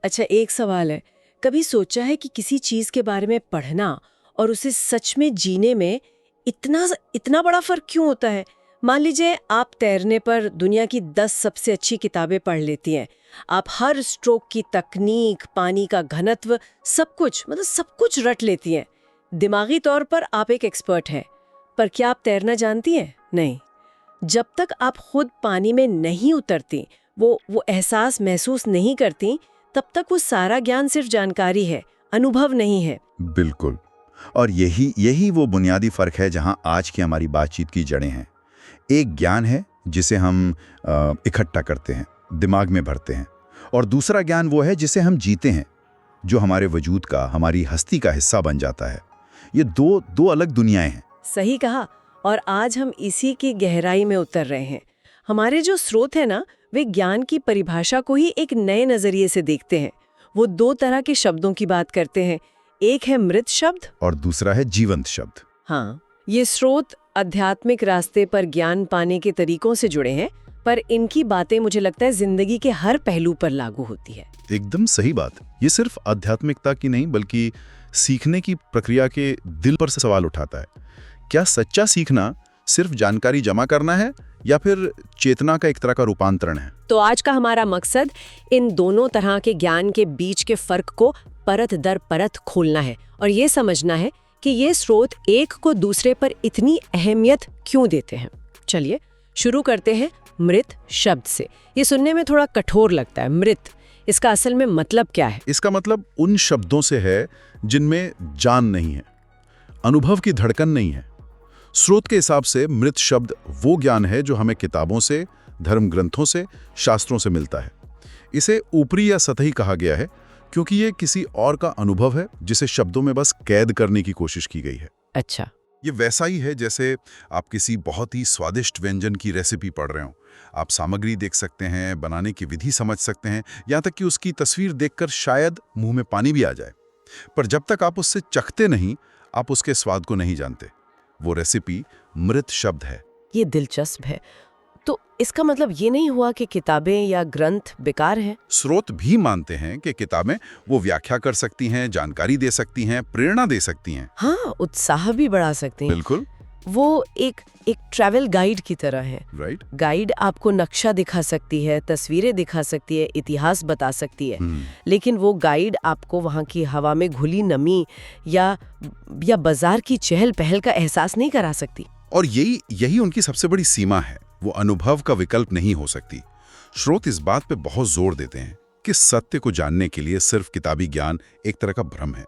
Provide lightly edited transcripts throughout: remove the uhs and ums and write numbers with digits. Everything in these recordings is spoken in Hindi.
अच्छा, एक सवाल है, कभी सोचा है कि किसी चीज के बारे में पढ़ना और उसे सच में जीने में इतना इतना बड़ा फर्क क्यों होता है? मान लीजिए आप तैरने पर दुनिया की 10 सबसे अच्छी किताबें पढ़ लेती हैं। आप हर स्ट्रोक की तकनीक, पानी का घनत्व, सब कुछ, मतलब सब कुछ रट लेती हैं। दिमागी तौर पर आप एक एक्सपर्ट हैं, पर क्या आप तैरना जानती हैं? नहीं। जब तक आप खुद पानी में नहीं उतरती, वो एहसास महसूस नहीं करती, तब तक वो सारा ज्ञान सिर्फ जानकारी है, अनुभव नहीं है। बिल्कुल। और यही यही वो बुनियादी फर्क है जहां आज की हमारी बातचीत की जड़ें हैं। एक ज्ञान है जिसे हम इकट्ठा करते हैं, दिमाग में भरते हैं, और दूसरा ज्ञान वो है जिसे हम जीते हैं, जो हमारे वजूद का, हमारी हस्ती का हिस्सा बन जाता है। ये दो दो अलग दुनियाएं हैं। सही कहा। और आज हम इसी की गहराई में उतर रहे हैं। हमारे जो स्रोत है ना, वे ज्ञान की परिभाषा को ही एक नए नजरिए से देखते हैं। वो दो तरह के शब्दों की बात करते हैं, एक है मृत शब्द और दूसरा है जीवंत शब्द। हाँ, ये स्रोत आध्यात्मिक रास्ते पर ज्ञान पाने के तरीकों से जुड़े हैं, पर इनकी बातें मुझे लगता है जिंदगी के हर पहलू पर लागू होती है। एकदम सही बात। ये सिर्फ आध्यात्मिकता की नहीं बल्कि सीखने की प्रक्रिया के दिल पर से सवाल उठाता है। क्या सच्चा सीखना सिर्फ जानकारी जमा करना है या फिर चेतना का एक तरह का रूपांतरण है? तो आज का हमारा मकसद इन दोनों तरह के ज्ञान के बीच के फर्क को परत दर परत खोलना है और ये समझना है कि ये स्रोत एक को दूसरे पर इतनी अहमियत क्यों देते हैं। चलिए शुरू करते हैं मृत शब्द से। ये सुनने में थोड़ा कठोर लगता है। मृत, इसका असल में मतलब क्या है? इसका मतलब उन शब्दों से है जिनमें जान नहीं है, अनुभव की धड़कन नहीं है। स्रोत के हिसाब से मृत शब्द वो ज्ञान है जो हमें किताबों से, धर्म ग्रंथों से, शास्त्रों से मिलता है। इसे ऊपरी या सतही कहा गया है क्योंकि ये किसी और का अनुभव है जिसे शब्दों में बस कैद करने की कोशिश की गई है। अच्छा, ये वैसा ही है जैसे आप किसी बहुत ही स्वादिष्ट व्यंजन की रेसिपी पढ़ रहे हो। आप सामग्री देख सकते हैं, बनाने की विधि समझ सकते हैं, यहाँ तक कि उसकी तस्वीर देखकर शायद मुंह में पानी भी आ जाए, पर जब तक आप उससे चखते नहीं, आप उसके स्वाद को नहीं जानते। वो रेसिपी मृत शब्द है। ये दिलचस्प है। तो इसका मतलब ये नहीं हुआ कि किताबें या ग्रंथ बेकार हैं? स्रोत भी मानते हैं कि किताबें वो व्याख्या कर सकती हैं, जानकारी दे सकती हैं, प्रेरणा दे सकती हैं। हाँ, उत्साह भी बढ़ा सकते हैं। बिल्कुल। वो एक ट्रैवल गाइड की तरह है। राइट। गाइड आपको नक्शा दिखा सकती है, तस्वीरें दिखा सकती है, इतिहास बता सकती है, लेकिन वो गाइड आपको वहाँ की हवा में घुली नमी या बाजार की चहल पहल का एहसास नहीं करा सकती। और यही उनकी सबसे बड़ी सीमा है। वो अनुभव का विकल्प नहीं हो सकती। स्रोत इस बात पे बहुत जोर देते हैं कि सत्य को जानने के लिए सिर्फ किताबी ज्ञान एक तरह का भ्रम है।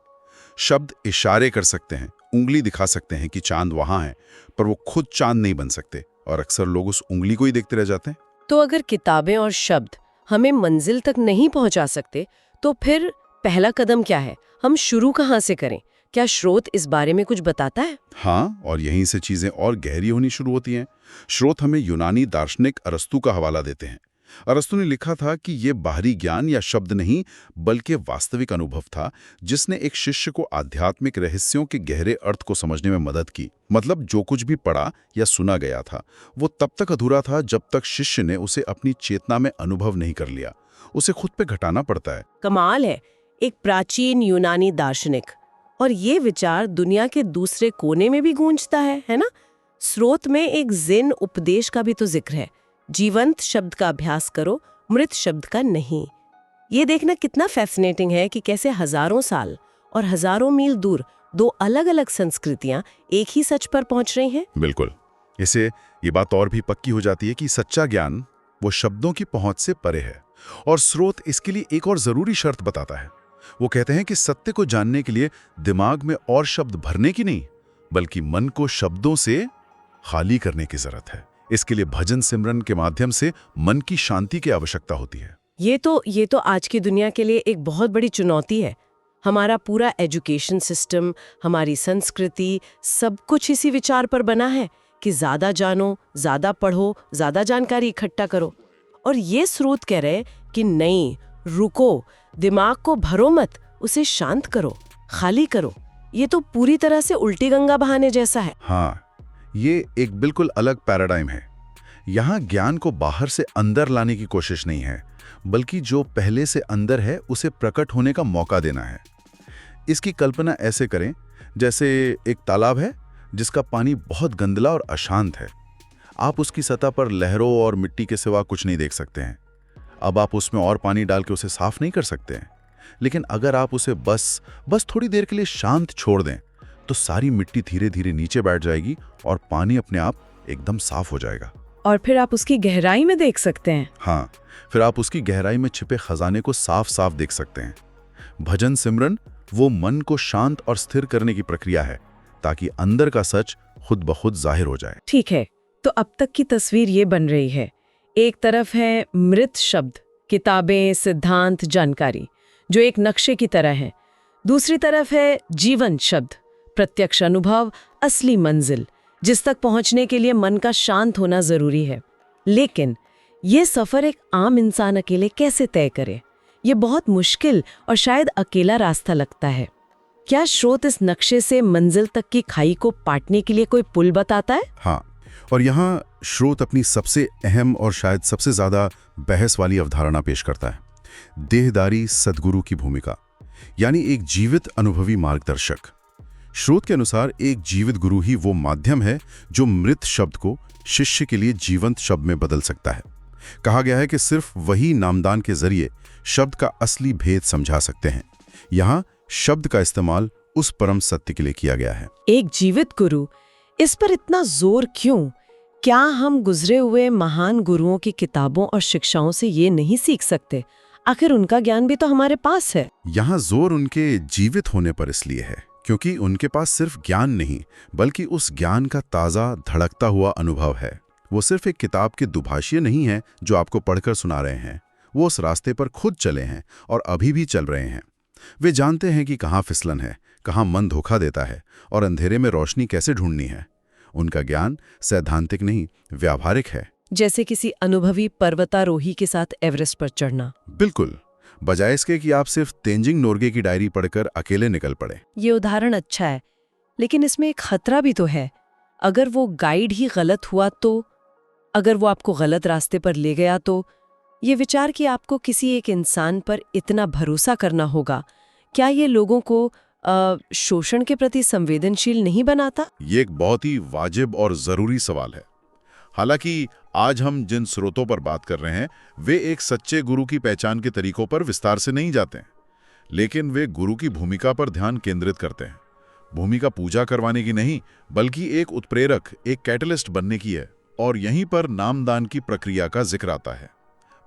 शब्द इशारे कर सकते हैं, उंगली दिखा सकते हैं कि चांद वहां है, पर वो खुद चांद नहीं बन सकते और अक्सर लोग उस उंगली को ही देखते रह जाते हैं। तो अगर किताबें और शब्द हमें मंजिल तक नहीं पहुंचा सकते, तो फिर पहला कदम क्या है? हम शुरू कहाँ से करें? क्या स्रोत इस बारे में कुछ बताता है? हाँ, और यहीं से चीजें और गहरी होनी शुरू होती हैं। स्रोत हमें यूनानी दार्शनिक अरस्तु का हवाला देते हैं। अरस्तु ने लिखा था कि ये बाहरी ज्ञान या शब्द नहीं बल्कि वास्तविक अनुभव था, जिसने एक शिष्य को आध्यात्मिक रहस्यों के गहरे अर्थ को समझने में मदद की। मतलब जो कुछ भी पढ़ा या सुना गया था वो तब तक अधूरा था जब तक शिष्य ने उसे अपनी चेतना में अनुभव नहीं कर लिया। उसे खुद पे घटाना पड़ता है। कमाल है, एक प्राचीन यूनानी दार्शनिक, और ये विचार दुनिया के दूसरे कोने में भी गूंजता है ना? स्रोत में एक ज़ेन उपदेश का भी तो जिक्र है, जीवंत शब्द का अभ्यास करो, मृत शब्द का नहीं। ये देखना कितना फैसिनेटिंग है कि कैसे हजारों साल और हजारों मील दूर दो अलग अलग संस्कृतियां एक ही सच पर पहुंच रही हैं। बिल्कुल। इससे ये बात और भी पक्की हो जाती है कि सच्चा ज्ञान वो शब्दों की पहुंच से परे है। और स्रोत इसके लिए एक और जरूरी शर्त बताता है। वो कहते हैं कि सत्य को जानने के लिए दिमाग में और शब्द भरने की नहीं, बल्कि मन को शब्दों से खाली करने की जरूरत है। इसके लिए भजन सिमरन के माध्यम से मन की शांति की आवश्यकता होती है। ये तो आज की दुनिया के लिए एक बहुत बड़ी चुनौती है। हमारा पूरा एजुकेशन सिस्टम, हमारी संस्कृति, सब कुछ इसी विचार पर बना है कि ज्यादा जानो, ज्यादा पढ़ो, ज्यादा जानकारी इकट्ठा करो। और ये स्रोत कह रहे हैं कि नहीं, रुको, दिमाग को भरो मत, उसे शांत करो, खाली करो। ये तो पूरी तरह से उल्टी गंगा बहाने जैसा है। हाँ, ये एक बिल्कुल अलग पैराडाइम है। यहाँ ज्ञान को बाहर से अंदर लाने की कोशिश नहीं है, बल्कि जो पहले से अंदर है उसे प्रकट होने का मौका देना है। इसकी कल्पना ऐसे करें जैसे एक तालाब है जिसका पानी बहुत गंदला और अशांत है। आप उसकी सतह पर लहरों और मिट्टी के सिवा कुछ नहीं देख सकते हैं। अब आप उसमें और पानी डाल के उसे साफ नहीं कर सकते हैं, लेकिन अगर आप उसे बस थोड़ी देर के लिए शांत छोड़ दें तो सारी मिट्टी धीरे धीरे नीचे बैठ जाएगी और पानी अपने आप एकदम साफ हो जाएगा। और फिर आप उसकी गहराई में देख सकते हैं। हाँ, फिर आप उसकी गहराई में छिपे खजाने को साफ साफ देख सकते हैं। भजन सिमरन वो मन को शांत और स्थिर करने की प्रक्रिया है ताकि अंदर का सच खुद ब खुद जाहिर हो जाए। ठीक है, तो अब तक की तस्वीर ये बन रही है। एक तरफ है मृत शब्द, किताबें, सिद्धांत, जानकारी, जो एक नक्शे की तरह है। दूसरी तरफ है जीवन शब्द, प्रत्यक्ष अनुभव, असली मंजिल, जिस तक पहुंचने के लिए मन का शांत होना जरूरी है। लेकिन ये सफर एक आम इंसान अकेले कैसे तय करे? ये बहुत मुश्किल और शायद अकेला रास्ता लगता है। क्या स्रोत इस नक्शे से मंजिल तक की खाई को पाटने के लिए कोई पुल बताता है? हाँ, और यहाँ स्रोत अपनी सबसे अहम और शायद सबसे ज्यादा बहस वाली अवधारणा पेश करता है, देहदारी सद्गुरु की भूमिका, यानी एक जीवित अनुभवी मार्गदर्शक। स्रोत के अनुसार एक जीवित गुरु ही वो माध्यम है जो मृत शब्द को शिष्य के लिए जीवंत शब्द में बदल सकता है। कहा गया है कि सिर्फ वही नामदान के जरिए शब्द का असली भेद समझा सकते हैं। यहाँ शब्द का इस्तेमाल उस परम सत्य के लिए किया गया है। एक जीवित गुरु, इस पर इतना जोर क्यों? क्या हम गुजरे हुए महान गुरुओं की किताबों और शिक्षाओं से ये नहीं सीख सकते? आखिर उनका ज्ञान भी तो हमारे पास है। यहाँ जोर उनके जीवित होने पर इसलिए है क्योंकि उनके पास सिर्फ ज्ञान नहीं बल्कि उस ज्ञान का ताज़ा धड़कता हुआ अनुभव है। वो सिर्फ एक किताब के दुभाषिए नहीं है जो आपको पढ़कर सुना रहे हैं। वो उस रास्ते पर खुद चले हैं और अभी भी चल रहे हैं। वे जानते हैं कि कहाँ फिसलन है, कहाँ मन धोखा देता है और अंधेरे में रोशनी कैसे ढूंढनी है। उनका ज्ञान सैद्धांतिक नहीं, व्यावहारिक है। जैसे किसी अनुभवी पर्वतारोही के साथ एवरेस्ट पर चढ़ना। बिल्कुल, बजाय इसके कि आप सिर्फ तेंजिंग नोर्गे की डायरी पढ़कर अकेले निकल पड़े। ये उदाहरण अच्छा है, लेकिन इसमें एक खतरा भी तो है। अगर वो गाइड ही गलत हुआ तो, अगर वो आपको गलत रास्ते पर ले गया तो, ये विचार कि आपको किसी एक इंसान पर इतना भरोसा करना होगा, क्या ये लोगों को शोषण के प्रति संवेदनशील नहीं बनाता? ये एक बहुत ही वाजिब और जरूरी सवाल है। हालांकि आज हम जिन स्रोतों पर बात कर रहे हैं वे एक सच्चे गुरु की पहचान के तरीकों पर विस्तार से नहीं जाते हैं, लेकिन वे गुरु की भूमिका पर ध्यान केंद्रित करते हैं। भूमिका पूजा करवाने की नहीं बल्कि एक उत्प्रेरक, एक कैटलिस्ट बनने की है। और यहीं पर नामदान की प्रक्रिया का जिक्र आता है।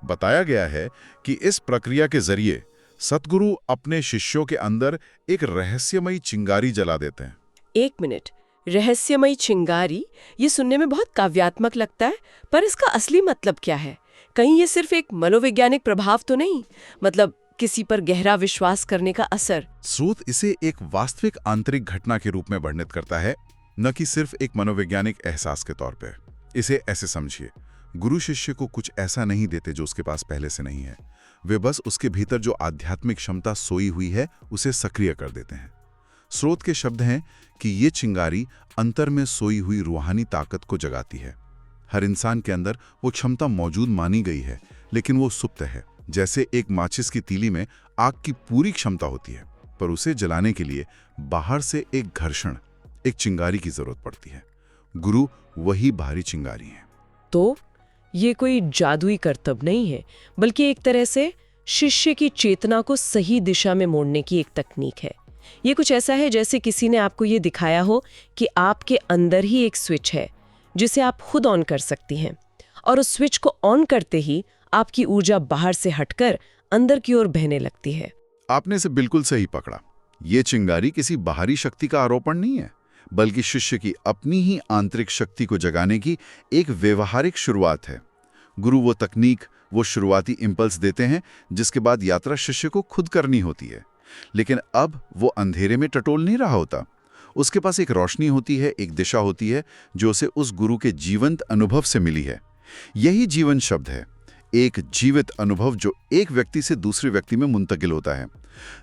बताया गया है कि इस प्रक्रिया के जरिए सतगुरु अपने शिष्यों के अंदर एक रहस्यमयी चिंगारी जला देते हैं। एक मिनट, रहस्यमयी चिंगारी, ये सुनने में बहुत काव्यात्मक लगता है, पर इसका असली मतलब क्या है? कहीं ये सिर्फ एक मनोवैज्ञानिक प्रभाव तो नहीं, मतलब किसी पर गहरा विश्वास करने का असर? स्रोत इसे एक वास्तविक आंतरिक घटना के रूप में वर्णित करता है, न कि सिर्फ एक मनोवैज्ञानिक एहसास के तौर पर। इसे ऐसे समझिए, गुरु शिष्य को कुछ ऐसा नहीं देते जो उसके पास पहले से नहीं है। वे बस उसके भीतर जो आध्यात्मिक क्षमता सोई हुई है उसे सक्रिय कर देते हैं। स्रोत के शब्द हैं कि ये चिंगारी अंतर में सोई हुई रूहानी ताकत को जगाती है। हर इंसान के अंदर वो क्षमता मौजूद मानी गई है, लेकिन वो सुप्त है। जैसे एक माचिस की तीली में आग की पूरी क्षमता होती है, पर उसे जलाने के लिए बाहर से एक घर्षण, एक चिंगारी की जरूरत पड़ती है। गुरु वही बाहरी चिंगारी है। तो ये कोई जादुई करतब नहीं है, बल्कि एक तरह से शिष्य की चेतना को सही दिशा में मोड़ने की एक तकनीक है। ये कुछ ऐसा है जैसे किसी ने आपको ये दिखाया हो कि आपके अंदर ही एक स्विच है जिसे आप खुद ऑन कर सकती हैं, और उस स्विच को ऑन करते ही आपकी ऊर्जा बाहर से हटकर अंदर की ओर बहने लगती है। आपने इसे बिल्कुल सही पकड़ा। ये चिंगारी किसी बाहरी शक्ति का आरोपण नहीं है, बल्कि शिष्य की अपनी ही आंतरिक शक्ति को जगाने की एक व्यवहारिक शुरुआत है। गुरु वो तकनीक, वो शुरुआती इंपल्स देते हैं जिसके बाद यात्रा शिष्य को खुद करनी होती है। लेकिन अब वो अंधेरे में टटोल नहीं रहा होता। उसके पास एक रोशनी होती है, एक दिशा होती है जो उसे उस गुरु के जीवंत अनुभव से मिली है। यही जीवन शब्द है, एक जीवित अनुभव जो एक व्यक्ति से दूसरे व्यक्ति में मुंतकिल होता है,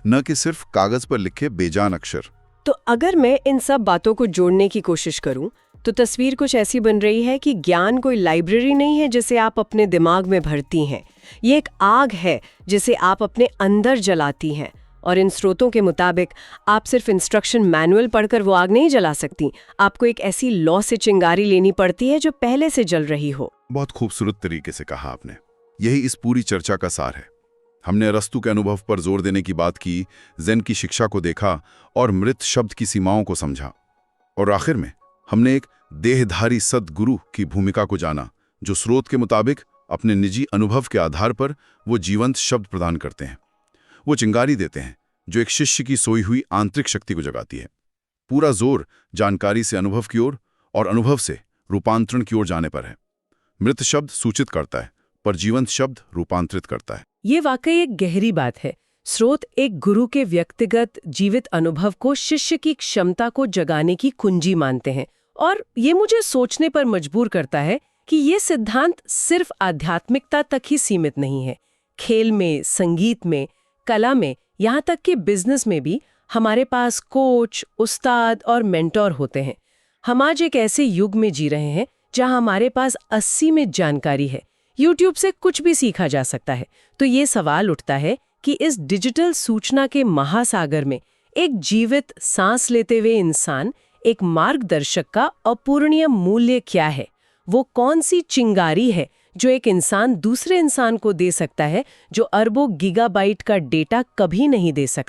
न कि सिर्फ कागज पर लिखे बेजान अक्षर। तो अगर मैं इन सब बातों को जोड़ने की कोशिश करूं, तो तस्वीर कुछ ऐसी बन रही है कि ज्ञान कोई लाइब्रेरी नहीं है जिसे आप अपने दिमाग में भरती हैं, ये एक आग है जिसे आप अपने अंदर जलाती हैं। और इन स्रोतों के मुताबिक आप सिर्फ इंस्ट्रक्शन मैनुअल पढ़कर वो आग नहीं जला सकती, आपको एक ऐसी लौ से चिंगारी लेनी पड़ती है जो पहले से जल रही हो। बहुत खूबसूरत तरीके से कहा आपने। यही इस पूरी चर्चा का सार है। हमने अरस्तू के अनुभव पर जोर देने की बात की, ज़ेन की शिक्षा को देखा और मृत शब्द की सीमाओं को समझा, और आखिर में हमने एक देहधारी सद्गुरु की भूमिका को जाना, जो स्रोत के मुताबिक अपने निजी अनुभव के आधार पर वो जीवंत शब्द प्रदान करते हैं। वो चिंगारी देते हैं जो एक शिष्य की सोई हुई आंतरिक शक्ति को जगाती है। पूरा जोर जानकारी से अनुभव की ओर और अनुभव से रूपांतरण की ओर जाने पर है। मृत शब्द सूचित करता है, पर जीवंत शब्द रूपांतरित करता है। ये वाकई एक गहरी बात है। स्रोत एक गुरु के व्यक्तिगत जीवित अनुभव को शिष्य की क्षमता को जगाने की कुंजी मानते हैं, और ये मुझे सोचने पर मजबूर करता है कि ये सिद्धांत सिर्फ आध्यात्मिकता तक ही सीमित नहीं है। खेल में, संगीत में, कला में, यहाँ तक कि बिजनेस में भी हमारे पास कोच, उस्ताद और मेंटोर होते हैं। हम आज एक ऐसे युग में जी रहे हैं जहाँ हमारे पास 80 में जानकारी है, YouTube से कुछ भी सीखा जा सकता है। तो ये सवाल उठता है कि इस डिजिटल सूचना के महासागर में एक जीवित सांस लेते हुए इंसान, एक मार्गदर्शक का अपूरणीय मूल्य क्या है? वो कौन सी चिंगारी है जो एक इंसान दूसरे इंसान को दे सकता है, जो अरबों गीगाबाइट का डेटा कभी नहीं दे सकता?